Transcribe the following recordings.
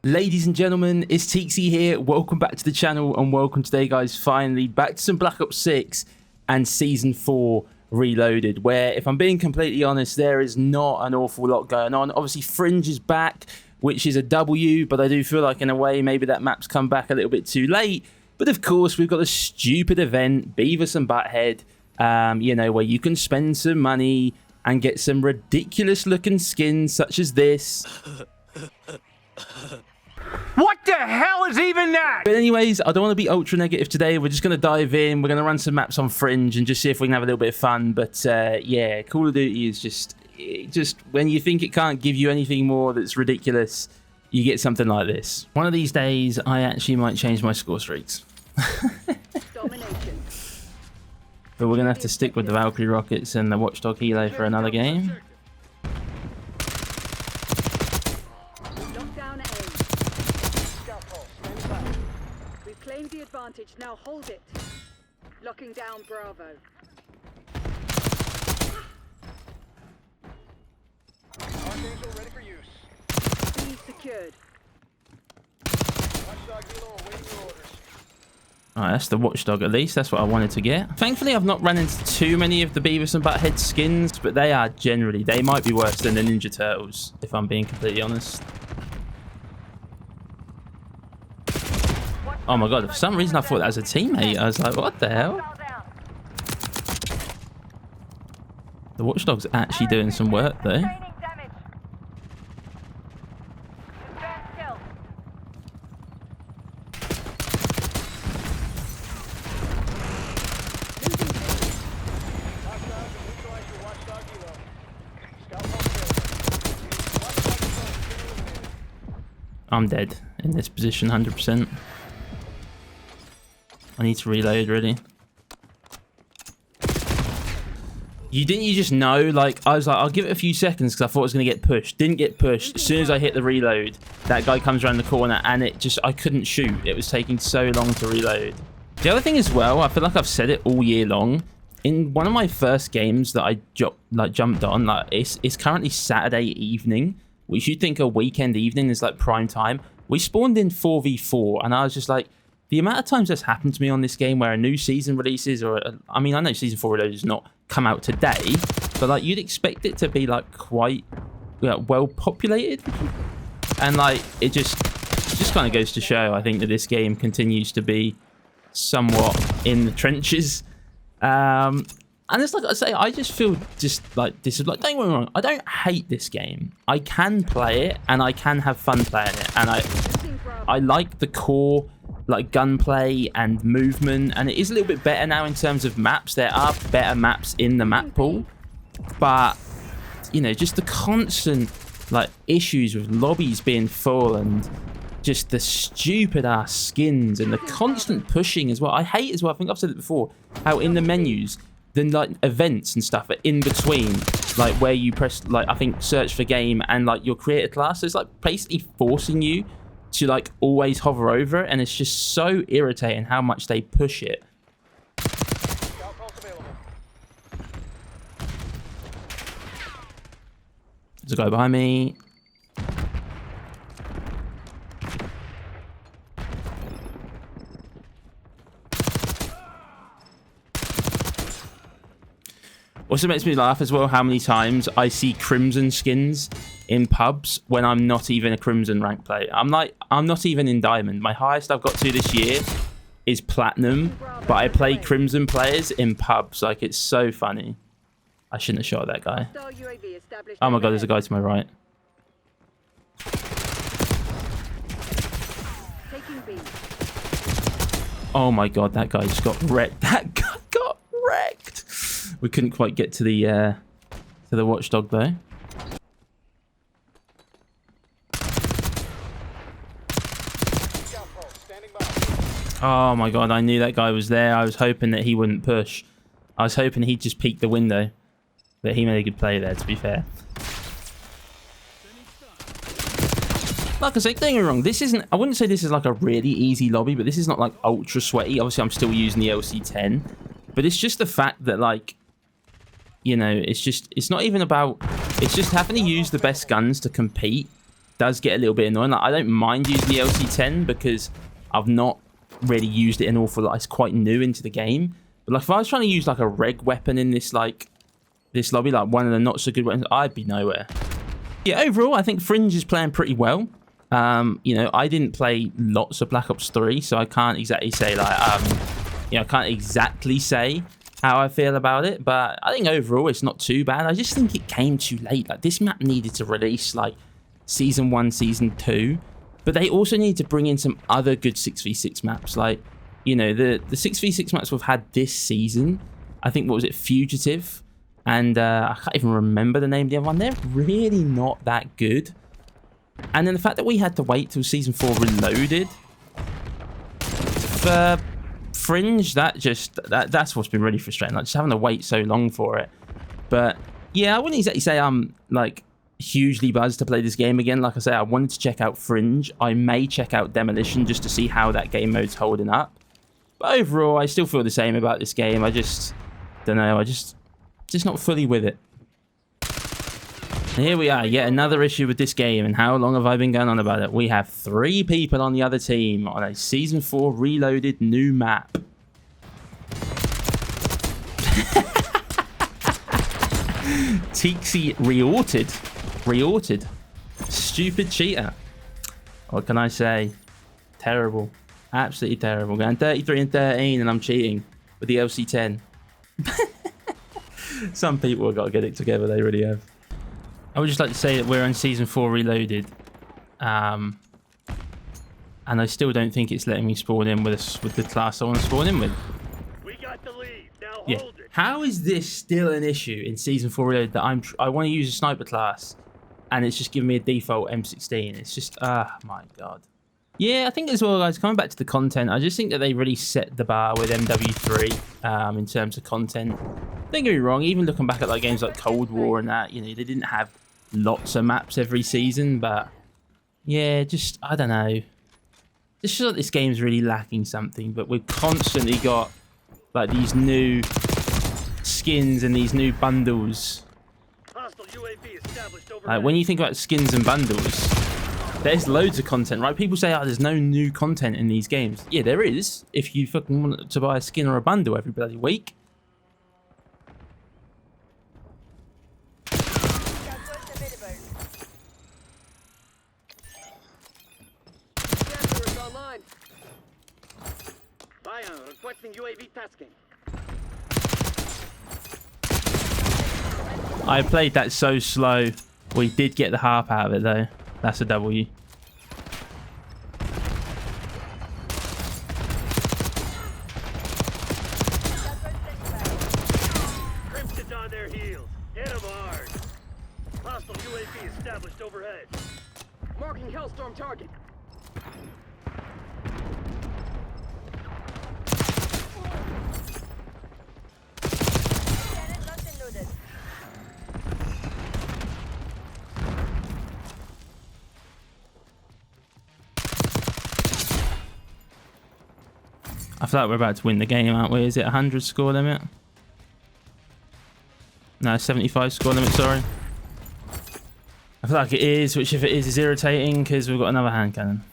Ladies and gentlemen, it's Teaksy here. Welcome back to the channel and welcome today, guys, finally back to some Black Ops 6 and Season 4 Reloaded, where, if I'm being completely honest, there is not an awful lot going on. Obviously, Fringe is back, which is a W, but I do feel like, in a way, maybe that map's come back a little bit too late. But, of course, we've got a stupid event, Beavis and Butthead, you know, where you can spend some money and get some ridiculous-looking skins such as this. What the hell is even that? But anyways, I don't want to be ultra negative today. We're just going to dive in. We're going to run some maps on Fringe and just see if we can have a little bit of fun. But yeah, Call of Duty is just when you think it can't give you anything more that's ridiculous, you get something like this. One of these days, I actually might change my score streaks. Domination. But we're going to have to stick with the Valkyrie rockets and the Watchdog Helo for another game. Claim the advantage, now hold it. Locking down Bravo. Archangel ready for use. B secured. Watchdog Helo awaiting your orders. Alright, that's the Watchdog at least. That's what I wanted to get. Thankfully, I've not run into too many of the Beavis and Butthead skins, but they are generally, they might be worse than the Ninja Turtles, if I'm being completely honest. Oh my god, for some reason I thought that was a teammate. I was like, what the hell? The Watchdog's actually doing some work though. I'm dead in this position 100%. I need to reload, really. Didn't you just know? Like, I was like, I'll give it a few seconds because I thought it was going to get pushed. Didn't get pushed. As soon as I hit the reload, that guy comes around the corner and it just, I couldn't shoot. It was taking so long to reload. The other thing as well, I feel like I've said it all year long. In one of my first games that I jumped on, like it's currently Saturday evening, which you'd think a weekend evening is like prime time. We spawned in 4v4 and I was just like, the amount of times that's happened to me on this game where a new season releases, or I mean, I know Season 4 Reloaded has not come out today, but like you'd expect it to be like quite well populated, and like it just kind of goes to show, I think, that this game continues to be somewhat in the trenches. And it's like I say, I just feel just like this is like, don't get me wrong, I don't hate this game. I can play it and I can have fun playing it, and I like the core like gunplay and movement, and it is a little bit better now in terms of maps. There are better maps in the map pool, but you know, just the constant like issues with lobbies being full and just the stupid ass skins and the constant pushing as well. I hate as well, I think I've said it before, how in the menus then like events and stuff are in between, like where you press like I think search for game and like your creator class is like basically forcing you to like always hover over it, and it's just so irritating how much they push it. There's a guy behind me. Also makes me laugh as well how many times I see Crimson skins in pubs when I'm not even a Crimson rank player. I'm not even in Diamond. My highest I've got to this year is Platinum, but I play Crimson players in pubs. Like, it's so funny. I shouldn't have shot that guy. Oh my god, there's a guy to my right. Oh my god, that guy just got wrecked. That guy got wrecked. We couldn't quite get to the Watchdog though. Oh my god, I knew that guy was there. I was hoping that he wouldn't push. I was hoping he'd just peek the window. But he made a good play there, to be fair. Like I say, don't get me wrong, this isn't, I wouldn't say this is like a really easy lobby, but this is not like ultra sweaty. Obviously, I'm still using the LC10. But it's just the fact that, like, you know, it's not even about, it's just having to use the best guns to compete does get a little bit annoying. Like, I don't mind using the LC10 because I've not really used it an awful lot. It's quite new into the game. But like if I was trying to use like a reg weapon in this lobby, like one of the not so good weapons, I'd be nowhere. Yeah, overall, I think Fringe is playing pretty well. You know, I didn't play lots of Black Ops 3, so I can't exactly say like, you know, I can't exactly say how I feel about it. But I think overall, it's not too bad. I just think it came too late. Like this map needed to release like Season 1, Season 2. But they also need to bring in some other good 6v6 maps. Like, you know, the 6v6 maps we've had this season, I think, what was it, Fugitive? And I can't even remember the name of the other one. They're really not that good. And then the fact that we had to wait till Season 4 Reloaded for Fringe, that's what's been really frustrating. Like, just having to wait so long for it. But, yeah, I wouldn't exactly say I'm, like, hugely buzzed to play this game again. Like I say, I wanted to check out Fringe. I may check out Demolition just to see how that game mode's holding up. But overall, I still feel the same about this game. I just don't know. I just not fully with it. And here we are, yet another issue with this game. And how long have I been going on about it? We have 3 people on the other team on a Season 4 Reloaded new map. Tixie reorted. Stupid cheater. What can I say? Terrible. Absolutely terrible. Going 33 and 13 and I'm cheating with the LC10. Some people have got to get it together. They really have. I would just like to say that we're on Season 4 Reloaded. And I still don't think it's letting me spawn in with the class I want to spawn in with. We got the lead. Now Yeah. hold it. How is this still an issue in Season 4 Reloaded that I want to use a sniper class and it's just giving me a default M16? It's just, my God. Yeah, I think as well, guys, coming back to the content, I just think that they really set the bar with MW3 in terms of content. Don't get me wrong, even looking back at like games like Cold War and that, you know, they didn't have lots of maps every season, but yeah, just, I don't know. Just feel like this game's really lacking something, but we've constantly got like these new skins and these new bundles. Hostile UAV established over. Like when you think about skins and bundles, there's loads of content, right? People say, oh, there's no new content in these games. Yeah, there is. If you fucking want to buy a skin or a bundle every bloody week. Online. Bion requesting UAV tasking. I played that so slow. We did get the harp out of it, though. That's a W. Crimson's on their heels. Hit 'em hard. Hostile UAV established overhead. Marking Hellstorm target. I feel like we're about to win the game, aren't we? Is it 100 score limit? No, 75 score limit, sorry. I feel like it is, which if it is irritating because we've got another hand cannon.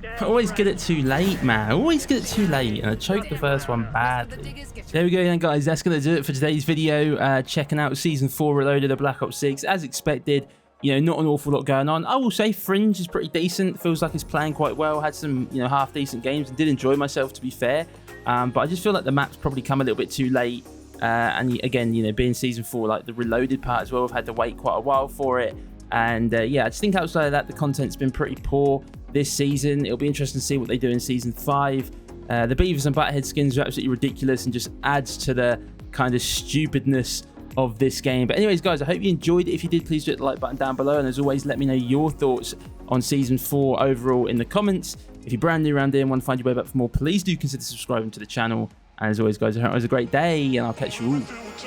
I always get it too late, man. I always get it too late, and I choked the first one badly. There we go then, guys. That's going to do it for today's video. Checking out Season 4 Reloaded of Black Ops 6. As expected, you know, not an awful lot going on. I will say Fringe is pretty decent. Feels like it's playing quite well. Had some, you know, half-decent games and did enjoy myself, to be fair. But I just feel like the map's probably come a little bit too late. And again, you know, being Season 4, like the Reloaded part as well, I've had to wait quite a while for it. And yeah, I just think outside of that, the content's been pretty poor this season. It'll be interesting to see what they do in Season 5. The Beavis and Butthead skins are absolutely ridiculous and just adds to the kind of stupidness of this game. But anyways, guys, I hope you enjoyed it. If you did, please hit the like button down below. And as always, let me know your thoughts on Season 4 overall in the comments. If you're brand new around here and want to find your way back for more, please do consider subscribing to the channel. And as always, guys, I hope it was a great day, and I'll catch you all in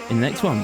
the next one.